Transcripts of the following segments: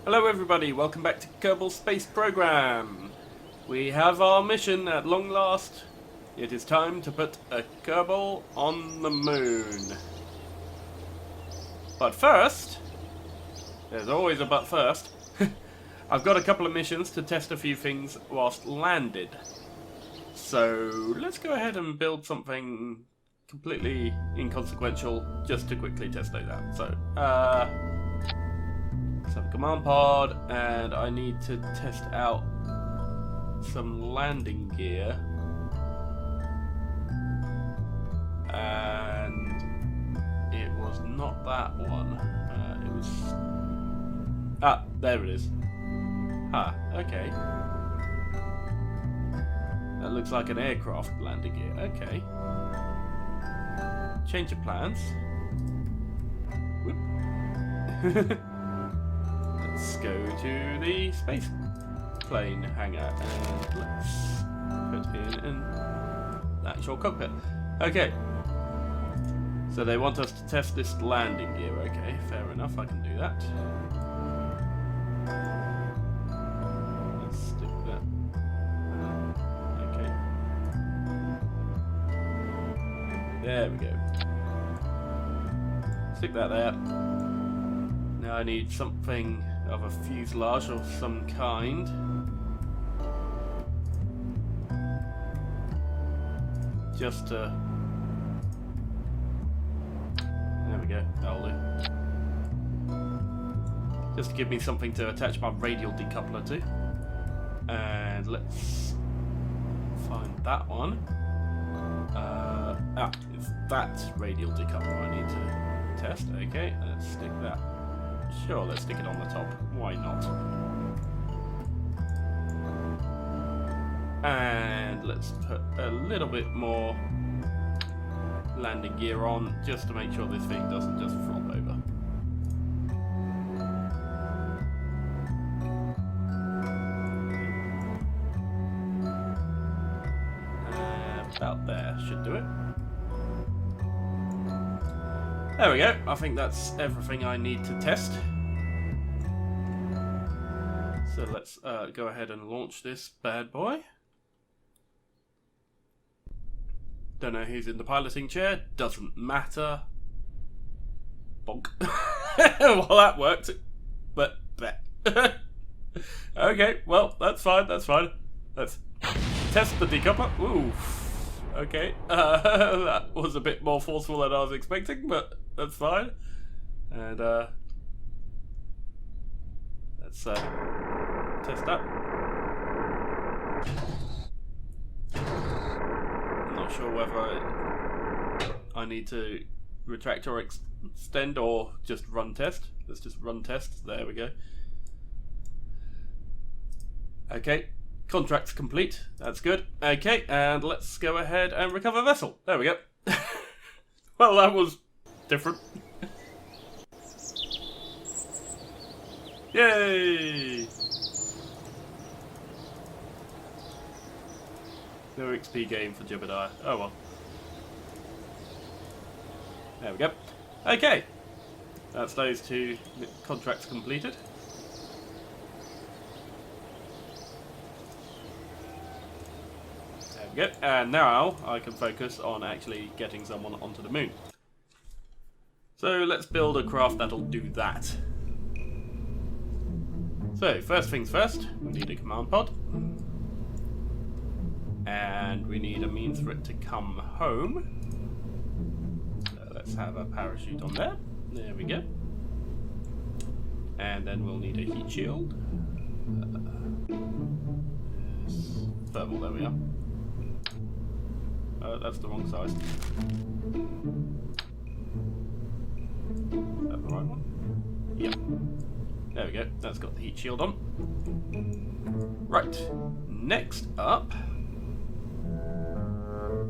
Hello everybody, welcome back to Kerbal Space Program. We have our mission at long last. It is time to put a Kerbal on the moon. But first, there's always a but first, I've got a couple of missions to test a few things whilst landed. So let's go ahead and build something completely inconsequential just to quickly test those out. So, let's have a command pod, and I need to test out some landing gear. And it was not that one. It was... Ah, there it is. Ah, okay. That looks like an aircraft landing gear. Okay. Change of plans. Whoop. Let's go to the space plane hangar and let's put in an actual cockpit. Okay. So they want us to test this landing gear. Okay, fair enough, I can do that. Let's stick that. Okay. There we go. Stick that there. Now I need something of a fuselage of some kind. Just to... There we go, that'll do. Just to give me something to attach my radial decoupler to. And let's find that one. It's that radial decoupler I need to test. Okay, let's stick that. Sure, let's stick it on the top. Why not? And let's put a little bit more landing gear on, just to make sure this thing doesn't just flop over. About there, should do it. There we go, I think that's everything I need to test. So let's go ahead and launch this bad boy. Don't know who's in the piloting chair, doesn't matter. Bonk. Well, that worked. But, okay, well, that's fine, that's fine. Let's test the decoupler. Ooh. Okay, that was a bit more forceful than I was expecting, but that's fine. And let's test that. I'm not sure whether I need to retract or extend or just run test. Let's just run test. There we go. Okay. Contract's complete. That's good. Okay, and let's go ahead and recover vessel. There we go. Well, that was different. Yay! No XP game for Jebediah. Oh well. There we go. Okay. That's those two contracts completed. Good. And now I can focus on actually getting someone onto the moon. So let's build a craft that'll do that. So first things first, we need a command pod. And we need a means for it to come home. So let's have a parachute on there. There we go. And then we'll need a heat shield. Thermal, there we are. That's the wrong size. Is that the right one? Yep. There we go. That's got the heat shield on. Right. Next up,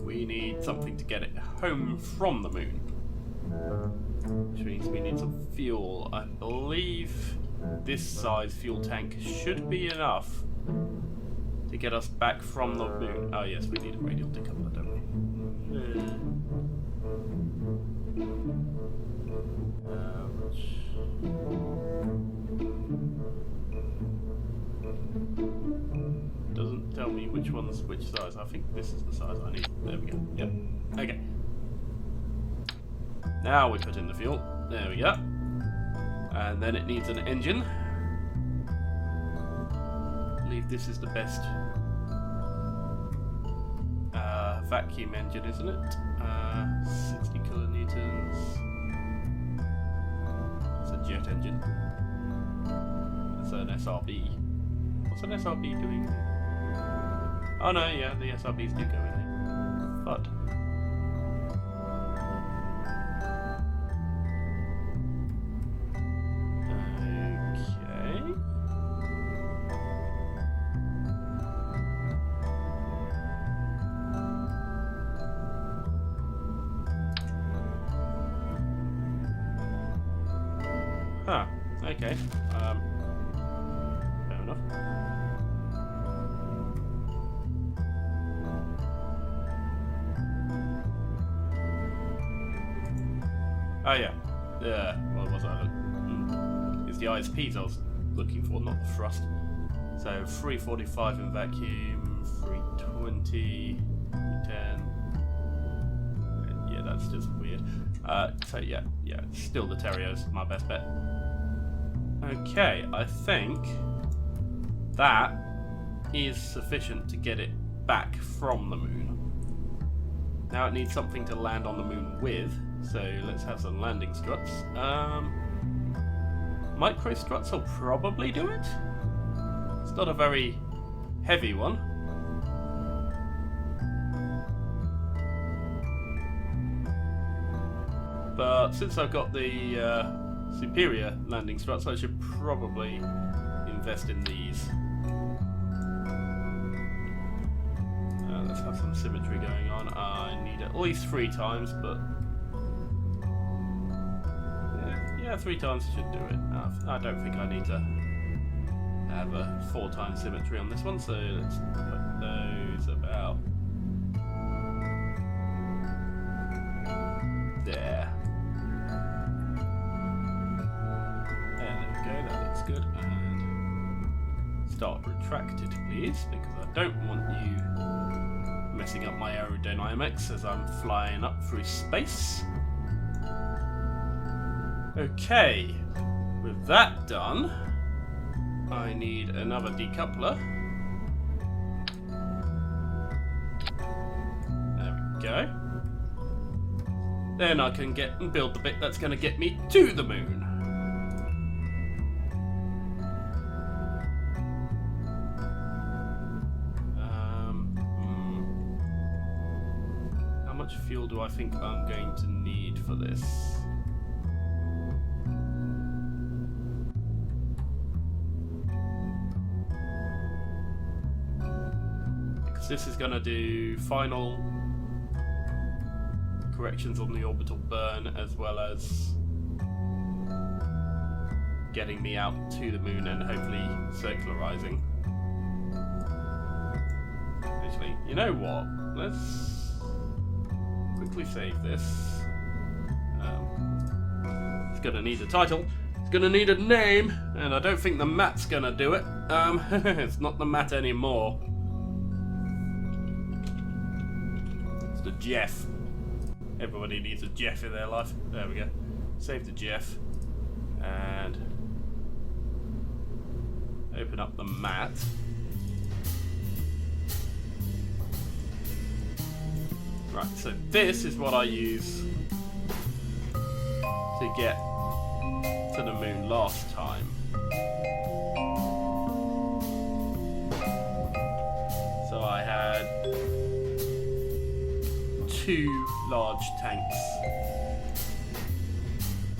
we need something to get it home from the moon. Which means we need some fuel. I believe this size fuel tank should be enough to get us back from the moon. Oh yes, we need a radial decoupler, don't we? which one's which size. I think this is the size I need. There we go. Yep. Okay. Now we put in the fuel. There we go. And then it needs an engine. I believe this is the best vacuum engine, isn't it? 60 kilonewtons. It's a jet engine. It's an SRB. What's an SRB doing? Oh no, yeah, the SRBs do go in there. But okay. Huh. Okay. Fair enough. Oh yeah. Yeah. What was I? It's the ISPs I was looking for, not the thrust. So 345 in vacuum, 320, 310. Yeah, that's just weird. So yeah, still the Terrier's my best bet. Okay, I think that is sufficient to get it back from the moon. Now it needs something to land on the moon with, so let's have some landing struts. Micro struts will probably do it. It's not a very heavy one. But since I've got the superior landing struts, I should probably invest in these. Let's have some symmetry going on. I need at least 3 times, but yeah, 3 times should do it. I don't think I need to have a 4 times symmetry on this one, so let's put those about there. That looks good. And start retracted, please, because I don't want you messing up my aerodynamics as I'm flying up through space. Okay, with that done, I need another decoupler. There we go. Then I can get and build the bit that's going to get me to the moon. How much fuel do I think I'm going to need for this? Because this is going to do final corrections on the orbital burn, as well as getting me out to the moon and hopefully circularizing. Actually, you know what? Let's quickly save this. It's gonna need a title. It's gonna need a name, and I don't think the mat's gonna do it. It's not the mat anymore. It's the Jeff. Everybody needs a Jeff in their life. There we go. Save the Jeff. And open up the mat. Right, so this is what I use to get to the moon last time. So I had 2 large tanks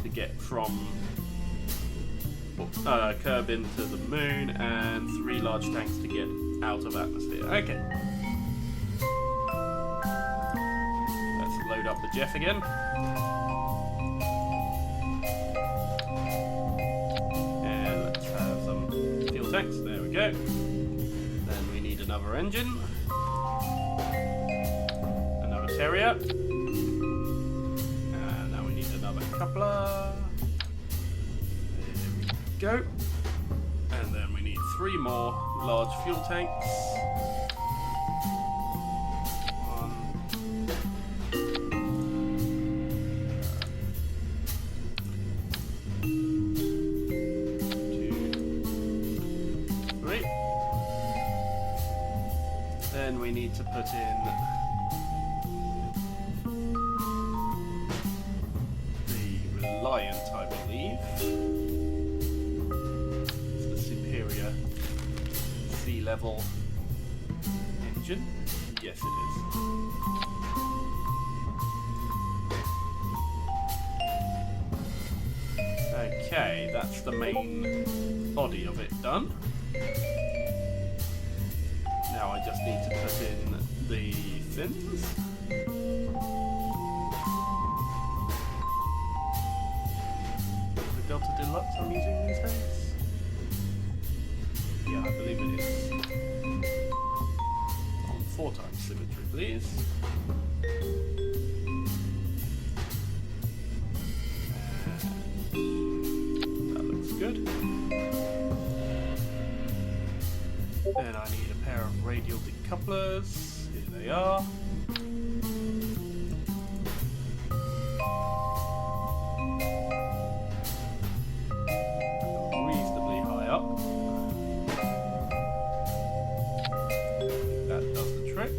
to get from Kerbal to the moon, and 3 large tanks to get out of atmosphere. Okay. Let's load up the Jeff again. And let's have some fuel tanks. There we go. Then we need another engine. Terrier. And now we need another coupler. There we go. And then we need 3 more large fuel tanks. we need to put in the Reliant, I believe. It's the superior sea level engine. Yes, it is. Okay, that's the main body of it done. Now I just need to put in the fins. The Delta Deluxe I'm using these days? Yeah, I believe it is. On 4 times symmetry, please. That looks good. Then I need a pair of radial decouplers. Here they are. Reasonably high up. That does the trick.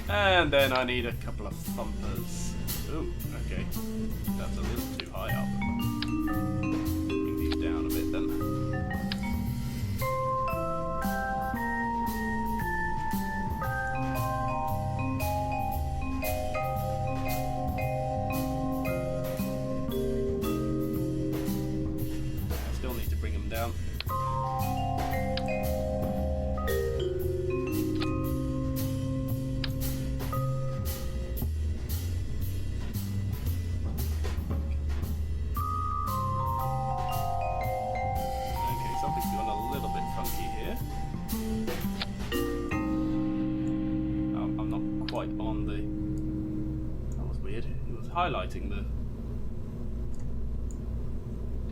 And then I need a couple of thumpers. Ooh, okay. That's a little too high up. Bring these down a bit then. I still need to bring them down. Something's gone a little bit funky here. I'm not quite on the... That was weird. It was highlighting the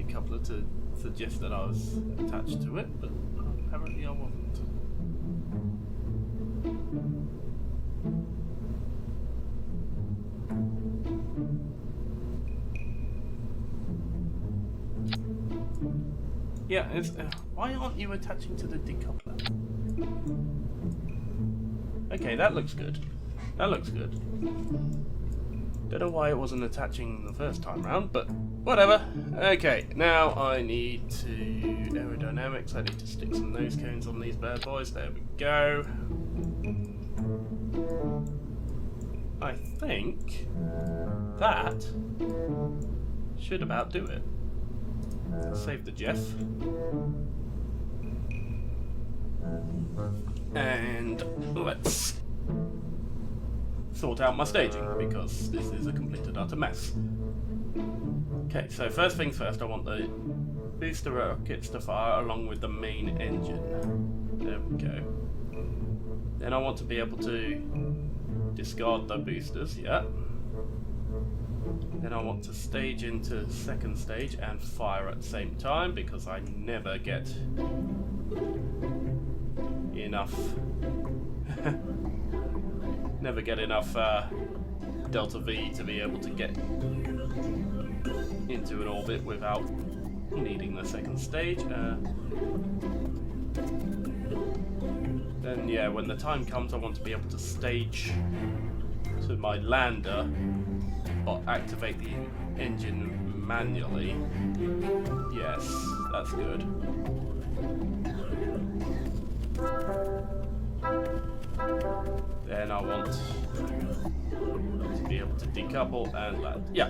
decoupler to suggest that I was attached to it, but apparently I wasn't. Yeah, it's, why aren't you attaching to the decoupler? Okay, that looks good. That looks good. Don't know why it wasn't attaching the first time round, but whatever. Okay, now I need to... aerodynamics, I need to stick some nose cones on these bad boys. There we go. I think that should about do it. Save the Jeff. And let's sort out my staging, because this is a complete and utter mess. Okay, so first things first, I want the booster rockets to fire along with the main engine. There we go. Then I want to be able to discard the boosters, yeah. Then I want to stage into second stage and fire at the same time, because I never get enough Delta V to be able to get into an orbit without needing the second stage. Then yeah, when the time comes I want to be able to stage to my lander or activate the engine manually. Yes, that's good. Then I want to be able to decouple and land. Yeah,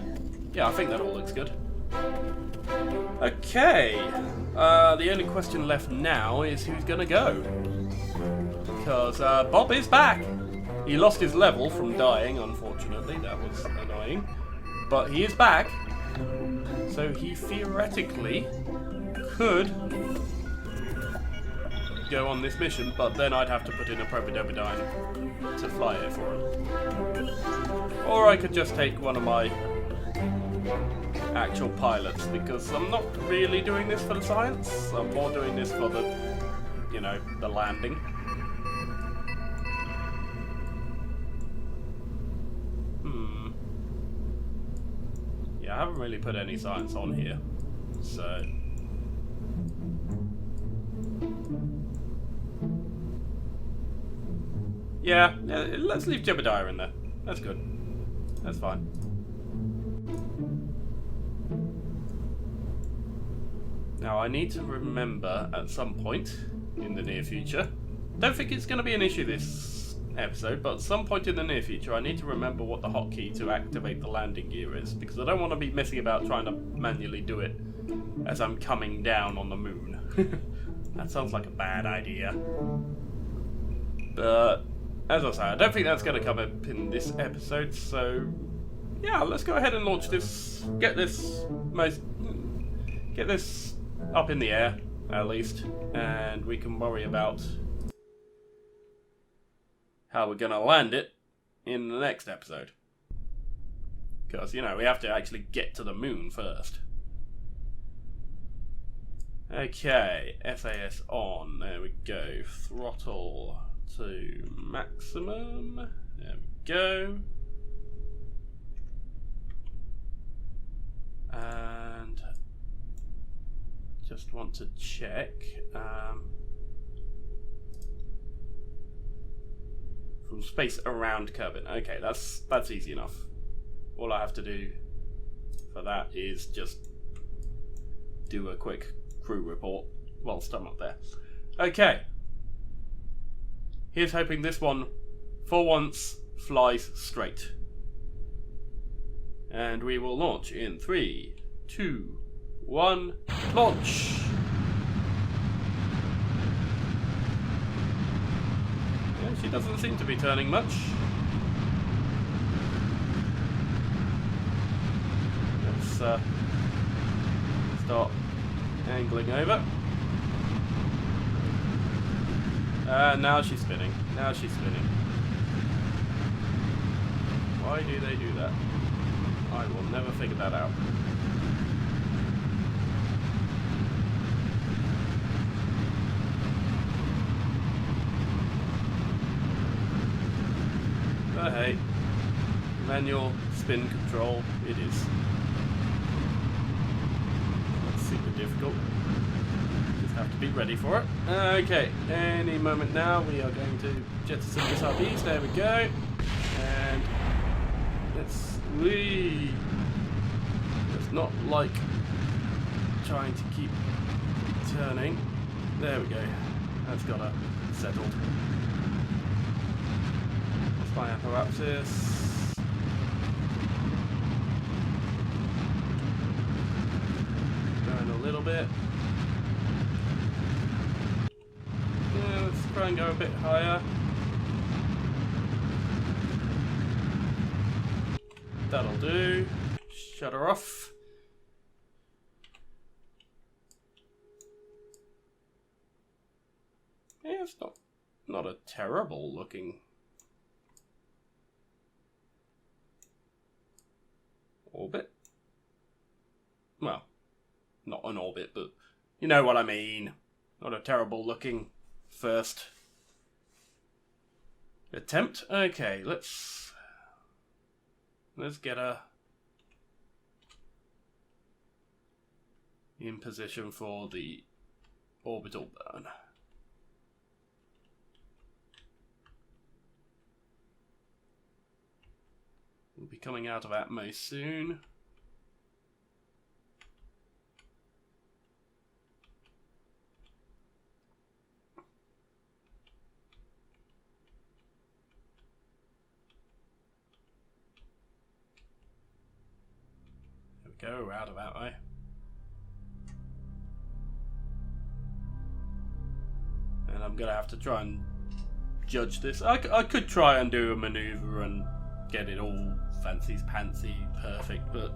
I think that all looks good. Okay, the only question left now is who's gonna go. Because Bob is back. He lost his level from dying, unfortunately. That was annoying. But he is back. So he theoretically could go on this mission, but then I'd have to put in a Propidobidyne to fly it for him. Or I could just take one of my actual pilots, because I'm not really doing this for the science. I'm more doing this for the, the landing. Yeah, I haven't really put any science on here, so... Yeah, let's leave Jebediah in there. That's good. That's fine. Now, I need to remember at some point in the near future, don't think it's going to be an issue this episode, but at some point in the near future, I need to remember what the hotkey to activate the landing gear is, because I don't want to be messing about trying to manually do it as I'm coming down on the moon. That sounds like a bad idea. But, as I say, I don't think that's going to come up in this episode, so yeah, let's go ahead and launch this, get this up in the air, at least, and we can worry about how we're going to land it in the next episode. Because, you know, we have to actually get to the moon first. Okay, SAS on, there we go, throttle to maximum, there we go. And just want to check from space around Kerbal. Okay, that's easy enough. All I have to do for that is just do a quick crew report whilst I'm up there. Okay. Here's hoping this one, for once, flies straight. And we will launch in 3, 2, 1, launch! Yeah, she doesn't seem to be turning much. Let's start angling over. Now she's spinning. Now she's spinning. Why do they do that? I will never figure that out. But hey, manual spin control it is. Not super difficult. Just have to be ready for it. Okay, any moment now we are going to jettison this up east. There we go. And let's It's not like trying to keep turning. There we go. That's got her settled. Let's fly apparatus. Going a little bit. Yeah, let's try and go a bit higher. That'll do. Shut her off. Yeah, it's not a terrible looking orbit. Well, not an orbit, but you know what I mean. Not a terrible looking first attempt. Okay, let's get her in position for the orbital burn. We'll be coming out of Atmos soon. There we go, we're out of Atmos. And I'm gonna have to try and judge this. I could try and do a maneuver and get it all fancy-pantsy perfect, but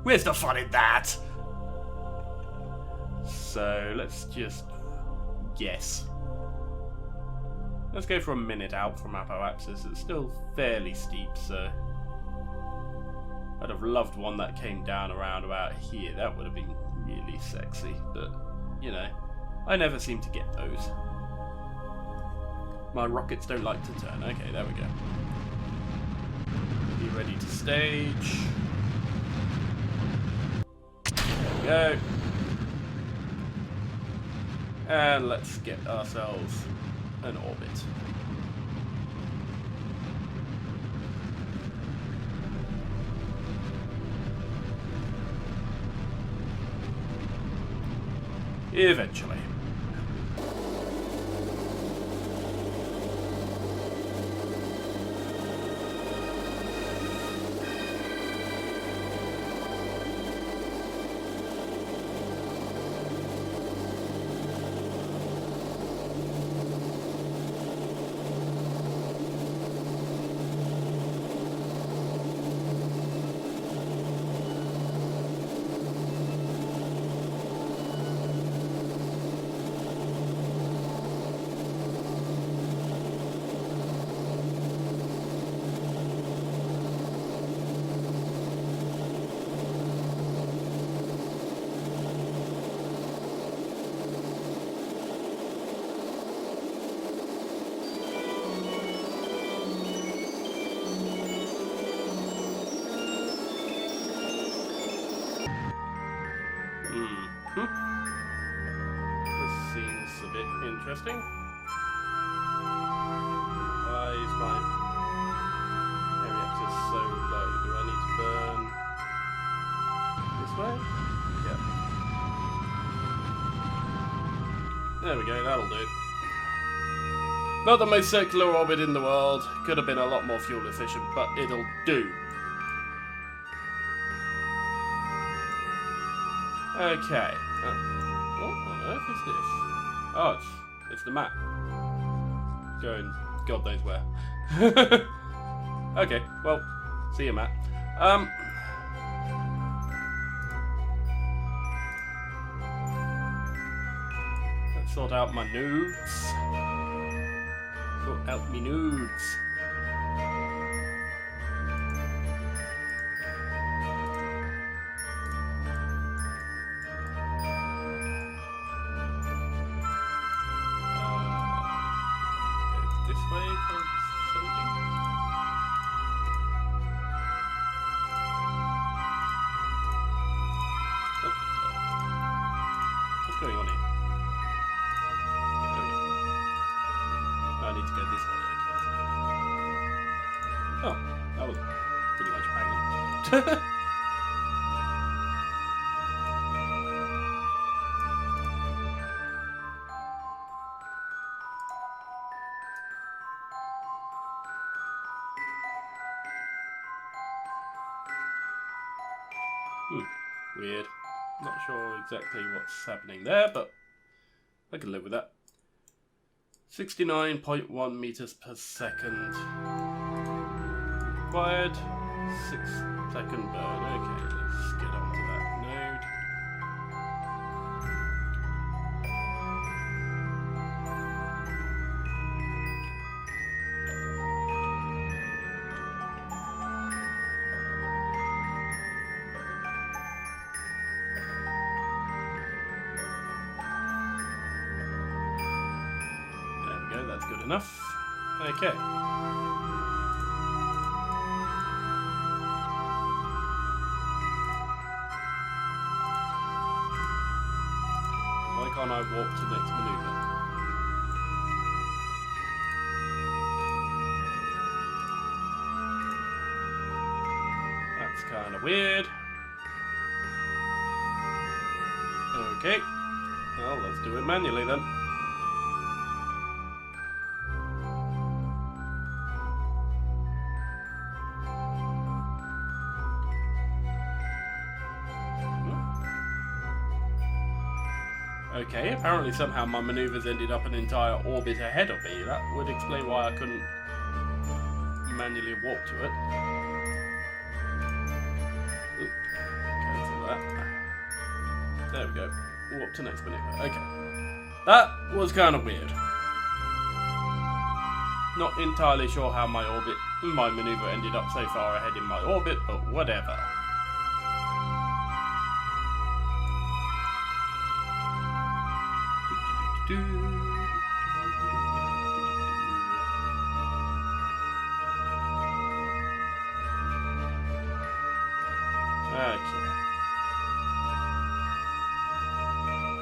where's the fun in that? So let's just guess. Let's go for a minute out from apoapsis. It's still fairly steep, so I'd have loved one that came down around about here. That would have been really sexy, but you know, I never seem to get those. My rockets don't like to turn. Okay, there we go. Be ready to stage. There we go. And let's get ourselves an orbit. Eventually. This seems a bit interesting. Why is my area access so low? Do I need to burn this way? Yeah. There we go, that'll do. Not the most circular orbit in the world. Could have been a lot more fuel efficient, but it'll do. Okay. What on earth is this? Oh, it's the map. Going God knows where. Okay, well, see you, Matt. Let's sort out my nudes. Sort out me nudes. What's going on here? I need to go this way. Okay. Oh, that was pretty much bang on. Weird. Not sure exactly what's happening there, but I can live with that. 69.1 meters per second. Required 6-second burn. Okay, let's get onto that node. That's good enough. Okay. Why can't I warp to next maneuver? That's kind of weird. Okay. Well, let's do it manually then. Okay, apparently somehow my manoeuvres ended up an entire orbit ahead of me. That would explain why I couldn't manually warp to it. Ooh, cancel that. There we go. Warp to next maneuver. Okay. That was kind of weird. Not entirely sure how my maneuver ended up so far ahead in my orbit, but whatever. Okay.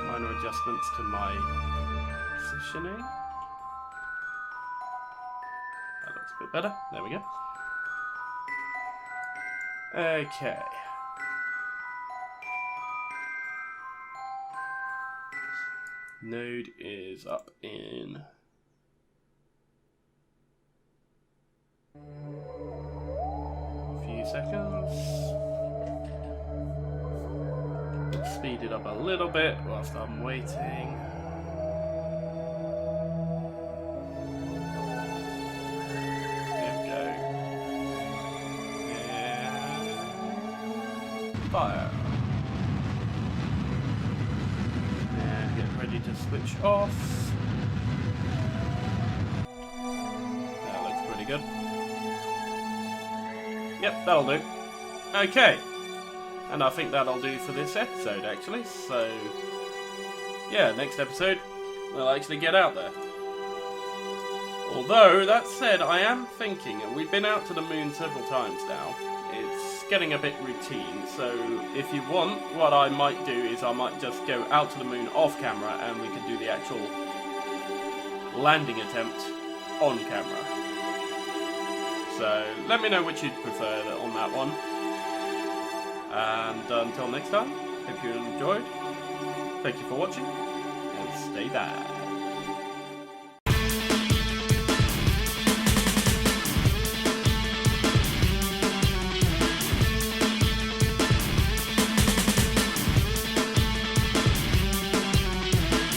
Minor adjustments to my positioning. That looks a bit better. There we go. Okay. Node is up in... a few seconds. Let's speed it up a little bit whilst I'm waiting. Fire. And get ready to switch off. That looks pretty good. Yep, that'll do. Okay. And I think that'll do for this episode, actually. So, yeah, next episode, we'll actually get out there. Although, that said, I am thinking, and we've been out to the moon several times now, it's getting a bit routine, so if you want, what I might do is I might just go out to the moon off camera and we can do the actual landing attempt on camera. So let me know which you'd prefer on that one. And until next time, hope you enjoyed. Thank you for watching, and stay bad.